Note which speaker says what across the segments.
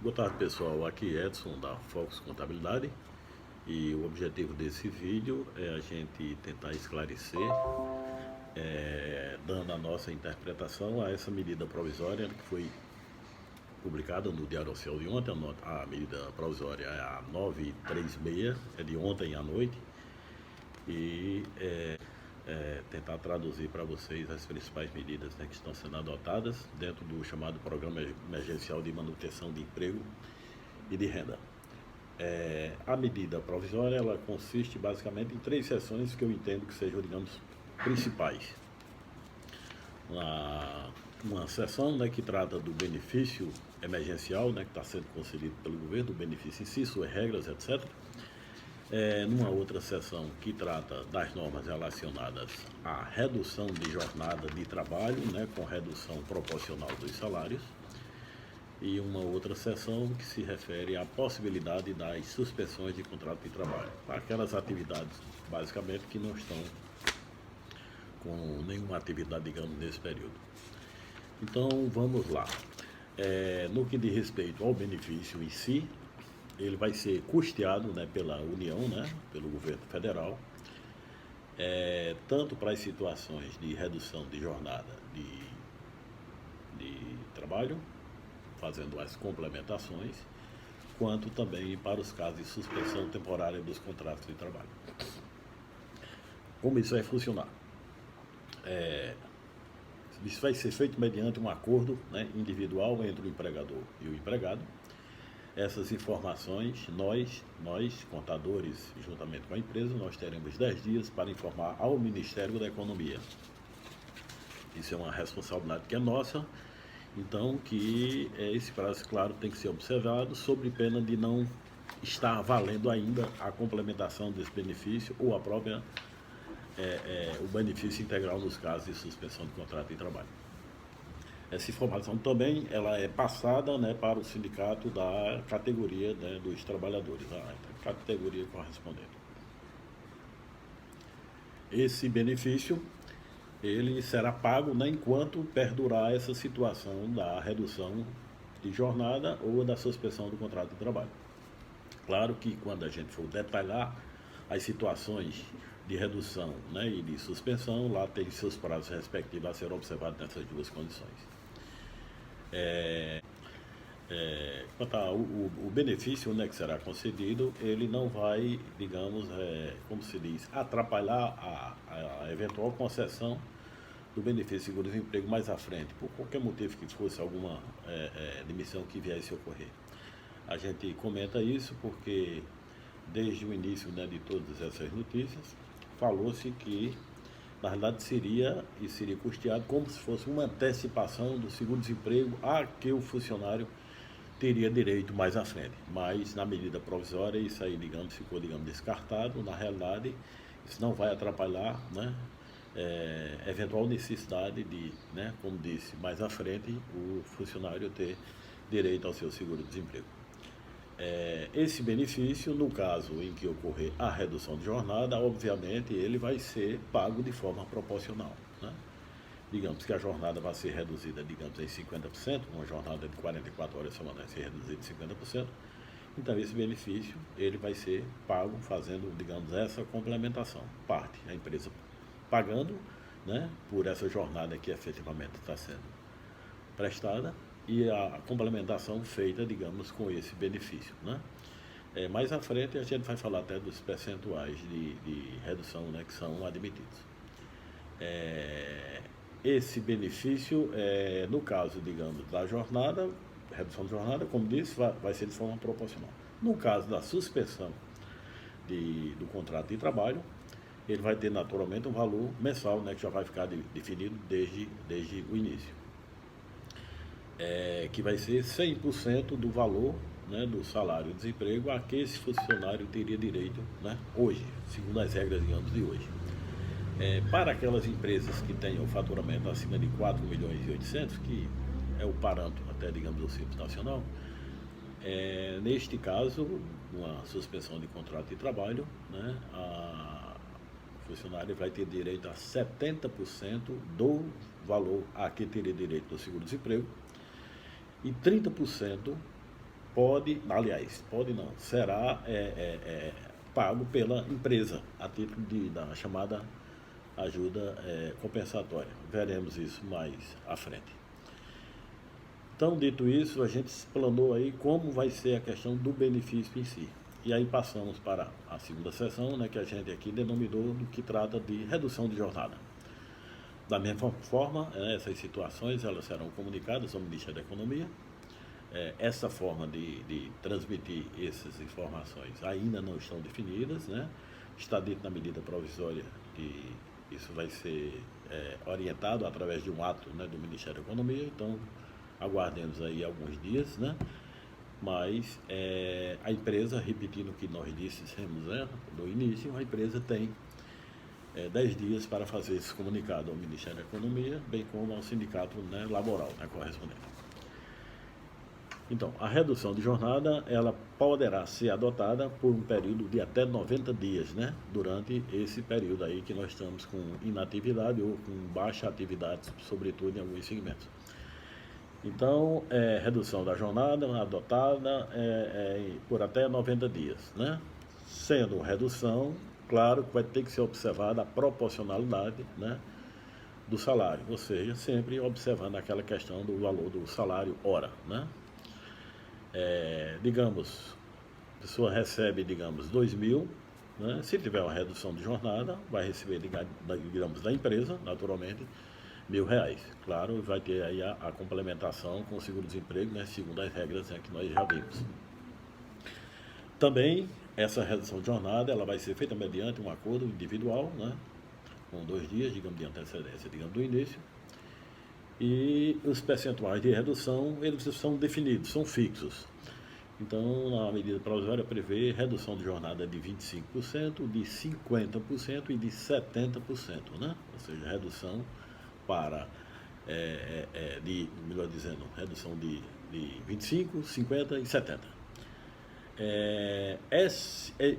Speaker 1: Boa tarde, pessoal. Aqui é Edson da Fox Contabilidade e o objetivo desse vídeo é a gente tentar esclarecer, dando a nossa interpretação a essa medida provisória que foi publicada no Diário Oficial de ontem. A medida provisória é a 936, é de ontem à noite, e tentar traduzir para vocês as principais medidas, né, que estão sendo adotadas dentro do chamado Programa Emergencial de Manutenção de Emprego e de Renda. A medida provisória, ela consiste basicamente em três seções que eu entendo que sejam, digamos, principais. Uma seção, né, que trata do benefício emergencial, né, que está sendo concedido pelo governo, o benefício em si, suas regras, etc. Numa outra seção que trata das normas relacionadas à redução de jornada de trabalho, né, com redução proporcional dos salários. E uma outra seção que se refere à possibilidade das suspensões de contrato de trabalho, para aquelas atividades, basicamente, que não estão com nenhuma atividade, digamos, nesse período. Então, vamos lá. No que diz respeito ao benefício em si, ele vai ser custeado, né, pela União, né, pelo governo federal, tanto para as situações de redução de jornada de trabalho, fazendo as complementações, quanto também para os casos de suspensão temporária dos contratos de trabalho. Como isso vai funcionar? Isso vai ser feito mediante um acordo, né, individual entre o empregador e o empregado. Essas informações, nós, contadores, juntamente com a empresa, nós teremos 10 dias para informar ao Ministério da Economia. Isso é uma responsabilidade que é nossa, então que esse prazo, claro, tem que ser observado, sob pena de não estar valendo ainda a complementação desse benefício ou a própria, o benefício integral nos casos de suspensão de contrato de trabalho. Essa informação também ela é passada, né, para o sindicato da categoria, né, dos trabalhadores, a categoria correspondente. Esse benefício ele será pago, né, enquanto perdurar essa situação da redução de jornada ou da suspensão do contrato de trabalho. Claro que quando a gente for detalhar as situações de redução, né, e de suspensão, lá tem seus prazos respectivos a ser observados nessas duas condições. Quanto ao benefício, né, que será concedido, ele não vai, digamos, como se diz, atrapalhar a eventual concessão do benefício de seguro-desemprego mais à frente, por qualquer motivo que fosse alguma demissão que viesse a ocorrer. A gente comenta isso porque, desde o início, né, de todas essas notícias, falou-se que, na realidade, seria custeado como se fosse uma antecipação do seguro-desemprego a que o funcionário teria direito mais à frente. Mas, na medida provisória, isso aí, digamos, ficou, digamos, descartado. Na realidade, isso não vai atrapalhar, né, eventual necessidade de, né, como disse, mais à frente, o funcionário ter direito ao seu seguro-desemprego. Esse benefício, no caso em que ocorrer a redução de jornada, obviamente ele vai ser pago de forma proporcional, né? Digamos que a jornada vai ser reduzida, digamos, em 50%, uma jornada de 44 horas semanais ser reduzida em 50%, então esse benefício ele vai ser pago fazendo, digamos, essa complementação. Parte a empresa pagando, né, por essa jornada que efetivamente está sendo prestada, e a complementação feita, digamos, com esse benefício, né? Mais à frente a gente vai falar até dos percentuais de redução, né, que são admitidos. Esse benefício, no caso, digamos, da jornada, redução de jornada, como disse, vai ser de forma proporcional. No caso da suspensão do contrato de trabalho, ele vai ter naturalmente um valor mensal, né, que já vai ficar definido desde o início. Que vai ser 100% do valor, né, do salário de desemprego a que esse funcionário teria direito, né, hoje, segundo as regras, digamos, de hoje. Para aquelas empresas que tenham faturamento acima de 4 milhões e 800, que é o parâmetro até, digamos, do Simples Nacional, neste caso, uma suspensão de contrato de trabalho, né, o funcionário vai ter direito a 70% do valor a que teria direito do seguro-desemprego, e 30% pode não, será pago pela empresa a título da chamada ajuda compensatória. Veremos isso mais à frente. Então, dito isso, a gente planou aí como vai ser a questão do benefício em si. E aí passamos para a segunda sessão, né, que a gente aqui denominou do que trata de redução de jornada. Da mesma forma, essas situações elas serão comunicadas ao Ministério da Economia. Essa forma de transmitir essas informações ainda não estão definidas, né? Está dito na medida provisória que isso vai ser orientado através de um ato, né, do Ministério da Economia, então aguardemos aí alguns dias, né? Mas a empresa, repetindo o que nós dissemos, né, no início, a empresa tem 10 dias para fazer esse comunicado ao Ministério da Economia, bem como ao sindicato, né, laboral, né, correspondente. Então, a redução de jornada, ela poderá ser adotada por um período de até 90 dias, né? Durante esse período aí que nós estamos com inatividade ou com baixa atividade, sobretudo em alguns segmentos. Então, redução da jornada adotada por até 90 dias, né? Sendo redução, claro que vai ter que ser observada a proporcionalidade, né, do salário, ou seja, sempre observando aquela questão do valor do salário hora, né? Digamos, a pessoa recebe, digamos, 2.000, né? Se tiver uma redução de jornada, vai receber, digamos, da empresa, naturalmente, R$ 1.000. Claro, vai ter aí a complementação com o seguro-desemprego, né, segundo as regras, né, que nós já vimos. Também, essa redução de jornada, ela vai ser feita mediante um acordo individual, né, com 2 dias, digamos, de antecedência, digamos, do início. E os percentuais de redução, eles são definidos, são fixos. Então, a medida provisória prevê redução de jornada de 25%, de 50% e de 70%, né? Ou seja, redução para, melhor dizendo, redução de 25%, 50% e 70%.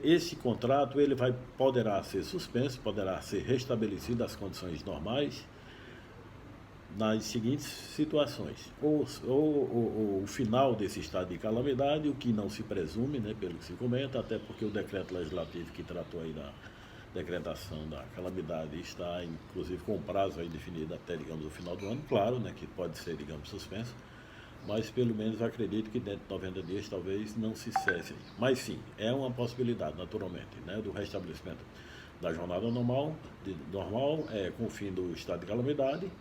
Speaker 1: Esse contrato ele poderá ser suspenso, poderá ser restabelecido às condições normais, nas seguintes situações, ou o final desse estado de calamidade, o que não se presume, né, pelo que se comenta, até porque o decreto legislativo que tratou aí da decretação da calamidade está, inclusive, com prazo aí definido até, digamos, o final do ano, claro, né, que pode ser, digamos, suspenso, mas pelo menos acredito que dentro de 90 dias talvez não se cesse. Mas sim, é uma possibilidade, naturalmente, né, do restabelecimento da jornada normal, com o fim do estado de calamidade,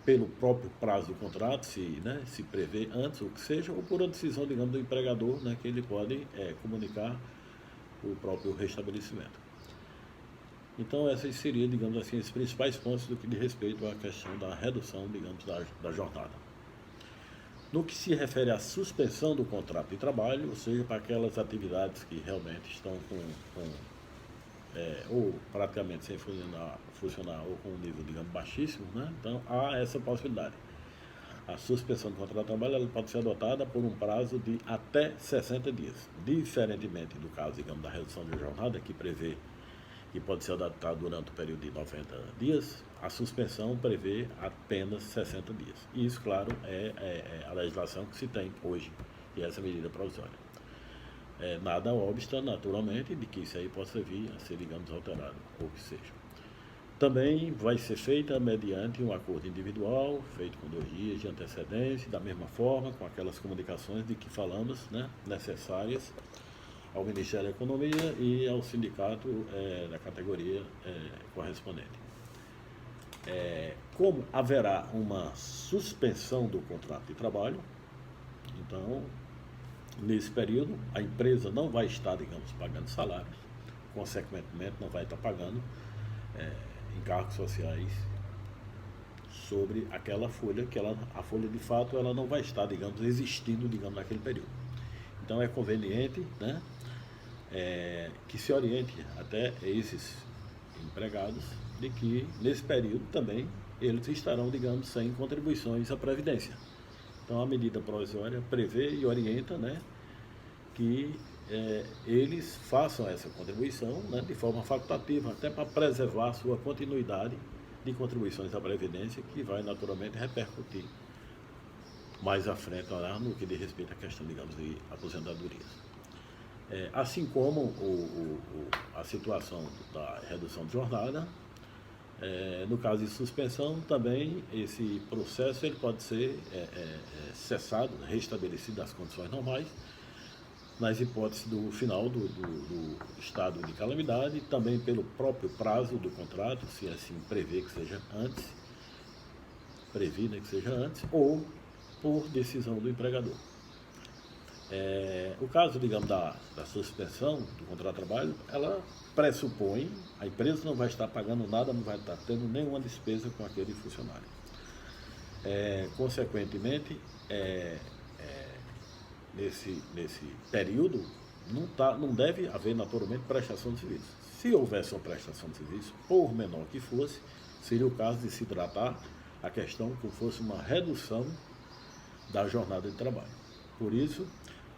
Speaker 1: pelo próprio prazo do contrato, se prevê antes, ou que seja, ou por uma decisão, digamos, do empregador, né, que ele pode comunicar o próprio restabelecimento. Então, esses seriam, digamos assim, os principais pontos do que diz respeito à questão da redução, digamos, da jornada. No que se refere à suspensão do contrato de trabalho, ou seja, para aquelas atividades que realmente estão ou praticamente sem funcionar ou com um nível, digamos, baixíssimo, né? Então, há essa possibilidade. A suspensão do contrato de trabalho ela pode ser adotada por um prazo de até 60 dias. Diferentemente do caso, digamos, da redução de jornada, que prevê que pode ser adotada durante o período de 90 dias, a suspensão prevê apenas 60 dias. E isso, claro, é a legislação que se tem hoje, e essa medida provisória. Nada obsta, naturalmente, de que isso aí possa vir a ser, digamos, alterado, ou que seja. Também vai ser feita mediante um acordo individual, feito com 2 dias de antecedência, da mesma forma, com aquelas comunicações de que falamos, né, necessárias ao Ministério da Economia e ao sindicato da categoria correspondente. Como haverá uma suspensão do contrato de trabalho, então, nesse período, a empresa não vai estar, digamos, pagando salários, consequentemente não vai estar pagando encargos sociais sobre aquela folha, a folha de fato ela não vai estar, digamos, existindo, digamos, naquele período. Então é conveniente, né, que se oriente até esses empregados de que nesse período também eles estarão, digamos, sem contribuições à Previdência. Então a medida provisória prevê e orienta, né, que eles façam essa contribuição, né, de forma facultativa, até para preservar a sua continuidade de contribuições à Previdência, que vai naturalmente repercutir mais à frente lá no que diz respeito à questão, digamos, de aposentadorias. Assim como a situação da redução de jornada, no caso de suspensão, também esse processo ele pode ser cessado, restabelecido às condições normais, nas hipóteses do final do estado de calamidade, também pelo próprio prazo do contrato, se assim prever que seja antes, previda que seja antes, ou por decisão do empregador. O caso, digamos, da suspensão do contrato de trabalho, ela pressupõe, a empresa não vai estar pagando nada, não vai estar tendo nenhuma despesa com aquele funcionário. Consequentemente, nesse período, não deve haver naturalmente prestação de serviço. Se houvesse uma prestação de serviço, por menor que fosse, seria o caso de se tratar a questão como fosse uma redução da jornada de trabalho. Por isso,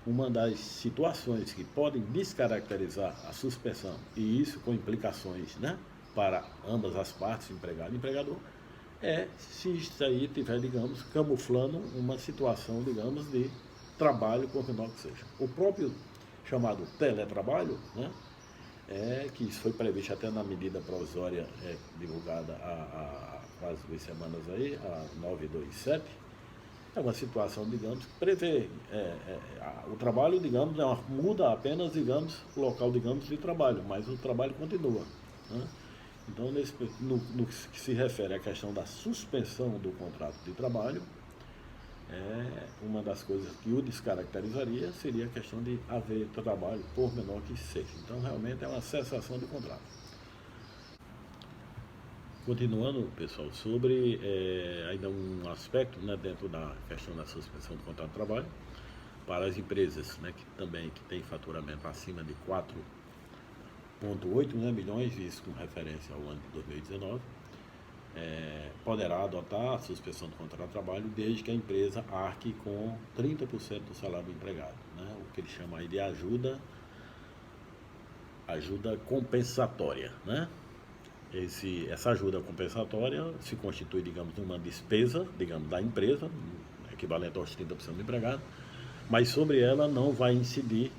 Speaker 1: uma das situações que podem descaracterizar a suspensão, e isso com implicações, né, para ambas as partes, empregado e empregador, se isso aí estiver, digamos, camuflando uma situação, digamos, de trabalho por menor que seja. O próprio chamado teletrabalho, né, que isso foi previsto até na medida provisória divulgada há quase 2 semanas aí, a 927, é uma situação, digamos, que prevê o trabalho, digamos, muda apenas, digamos, o local, digamos, de trabalho, mas o trabalho continua, né? Então, no que se refere à questão da suspensão do contrato de trabalho, uma das coisas que o descaracterizaria seria a questão de haver trabalho, por menor que seja. Então, realmente é uma cessação de contrato. Continuando, pessoal, sobre ainda um aspecto, né, dentro da questão da suspensão do contrato de trabalho, para as empresas, né, que têm faturamento acima de 4,8, né, milhões, isso com referência ao ano de 2019, poderá adotar a suspensão do contrato de trabalho desde que a empresa arque com 30% do salário do empregado, né, o que ele chama aí de ajuda compensatória, né? Essa ajuda compensatória se constitui, digamos, de uma despesa, digamos, da empresa, equivalente aos 30% do empregado, mas sobre ela não vai incidir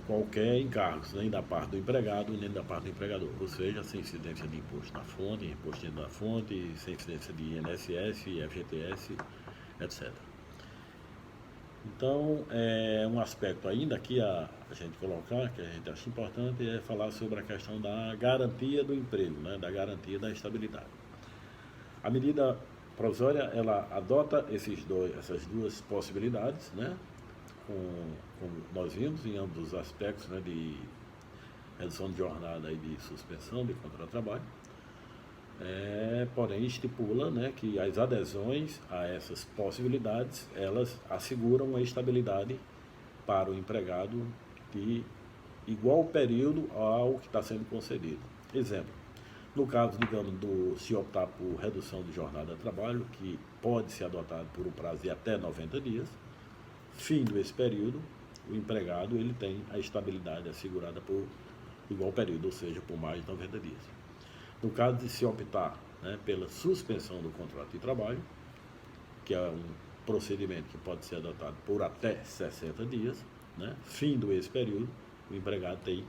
Speaker 1: qualquer encargo, nem da parte do empregado, nem da parte do empregador, ou seja, sem incidência de imposto na fonte, imposto na fonte, sem incidência de INSS, FGTS, etc. Então, um aspecto ainda que a gente colocar, que a gente acha importante, é falar sobre a questão da garantia do emprego, né, da garantia da estabilidade. A medida provisória, ela adota essas duas possibilidades, né, como nós vimos em ambos os aspectos, né, de redução de jornada e de suspensão de contrato de trabalho. Porém estipula, né, que as adesões a essas possibilidades, elas asseguram a estabilidade para o empregado de igual período ao que está sendo concedido. Exemplo, no caso, digamos, se optar por redução de jornada de trabalho, que pode ser adotado por um prazo de até 90 dias, fim desse período, o empregado ele tem a estabilidade assegurada por igual período, ou seja, por mais de 90 dias. No caso de se optar, né, pela suspensão do contrato de trabalho, que é um procedimento que pode ser adotado por até 60 dias, né, fim desse período, o empregado tem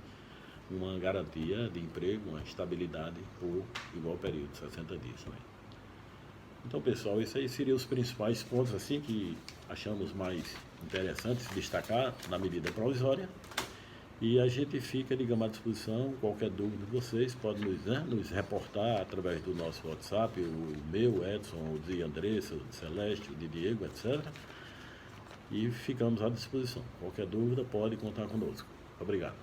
Speaker 1: uma garantia de emprego, uma estabilidade por igual período, 60 dias também. Então, pessoal, esses aí seriam os principais pontos assim que achamos mais interessantes destacar na medida provisória. E a gente fica, digamos, à disposição. Qualquer dúvida de vocês, podem nos reportar através do nosso WhatsApp, o meu, Edson, o de Andressa, o de Celeste, o de Diego, etc. E ficamos à disposição. Qualquer dúvida, pode contar conosco. Obrigado.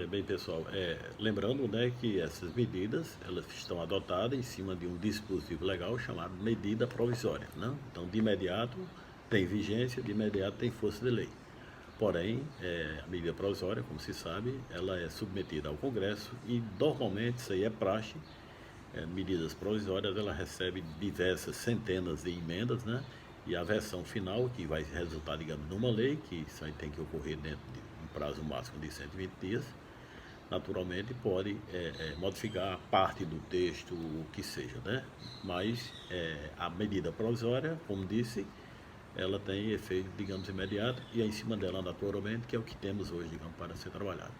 Speaker 1: Bem, pessoal, lembrando, né, que essas medidas elas estão adotadas em cima de um dispositivo legal chamado medida provisória, né? Então, de imediato tem vigência, de imediato tem força de lei. Porém, a medida provisória, como se sabe, ela é submetida ao Congresso e normalmente isso aí é praxe. Medidas provisórias, ela recebe diversas centenas de emendas, né? E a versão final, que vai resultar, digamos, numa lei, que isso aí tem que ocorrer dentro de um prazo máximo de 120 dias, naturalmente pode modificar parte do texto, o que seja, né? Mas a medida provisória, como disse, ela tem efeito, digamos, imediato, e é em cima dela, naturalmente, que é o que temos hoje, digamos, para ser trabalhado.